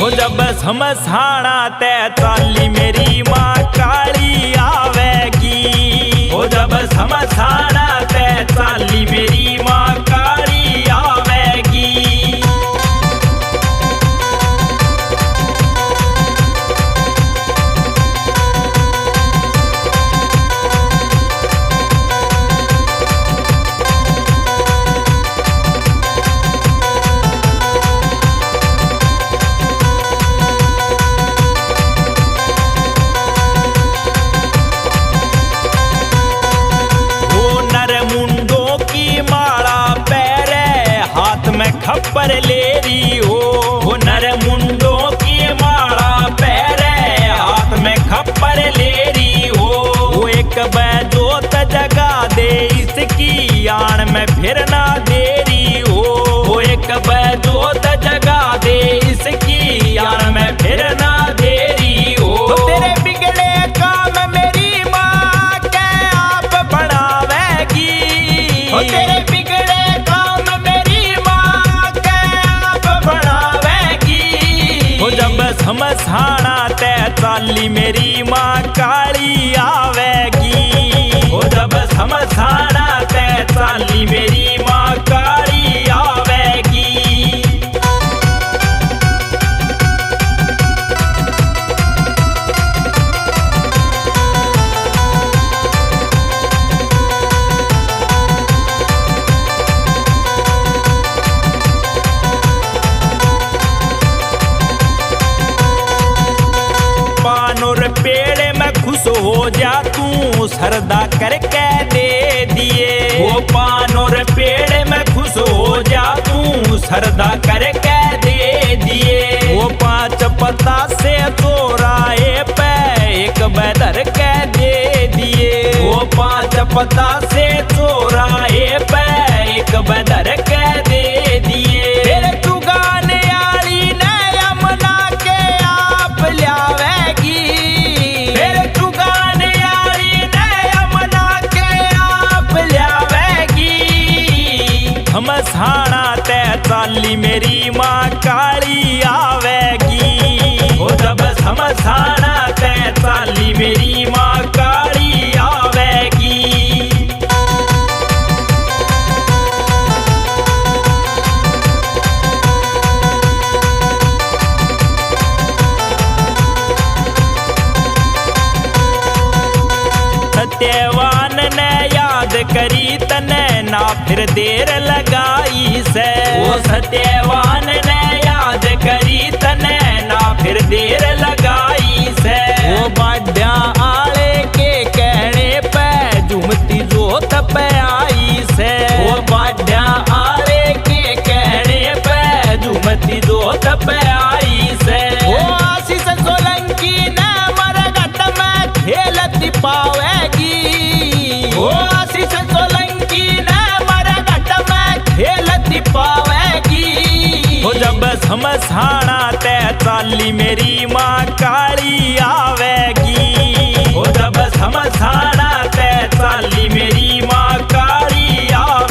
हो जब समसाना ते चाली मेरी माँ काली आवेगी। हो जब समसाना ते चाली मेरी माँ काली आवेगी। खप्पर ले रही हो नर मुंडों की माला पैरे हाथ में खप्पर ले रही हो। वो एक बैजोत जगा दे इसकी आन में फिर ना दे रही हो। वो एक बैजोत जगा दे इसकी आन में फिर ना दे रही हो। तो तेरे बिगड़े काम मेरी माँ के आप बढ़ावेगी। तेरे बिगड़े समसाना ते चाली मेरी माँ काली आवेगी। हो जब समसाना ते चाली मेरी माँ काली आवेगी। पानोर पेड़ में खुश हो जा तू सरदा करके दे दिए। वो पानोर पेड़ में खुश हो जा तू सरदा करके दे दिए। वो 5 पत्ता से चौराहे पे एक बैदर के दे दिए। वो 5 पत्ता से चौराहे पे एक बैदर के दे दिए। फिर चुगाने आली ने यमुना के आप ल्यावेगी। फिर चुगाने आली ने यमुना के आप ल्यावेगी। समसाना ते चाली मेरी माँ काली आवेगी। हो जब समसाना ते चाली मेरी माँ काली आवेगी। सत्यवान ने याद करी तने ना फिर देर लगाई से। वो सत्यवान ने याद करी तने ना फिर देर लगाई से। वो बाड्या आले के कहने पे झुमती जोत पे आई से। वो बाड्या आले के कहने पे झुमती जोत पे आई से। वो आशीष सोलंकी ने मरगट में खेलती पावेगी। वो आशीष सोलंकी ने मरगट में खेलती पावेगी। हो जब समसाना ते चाली मेरी माँ काली आवेगी। हो जब समसाना ते चाली मेरी माँ काली आवेगी।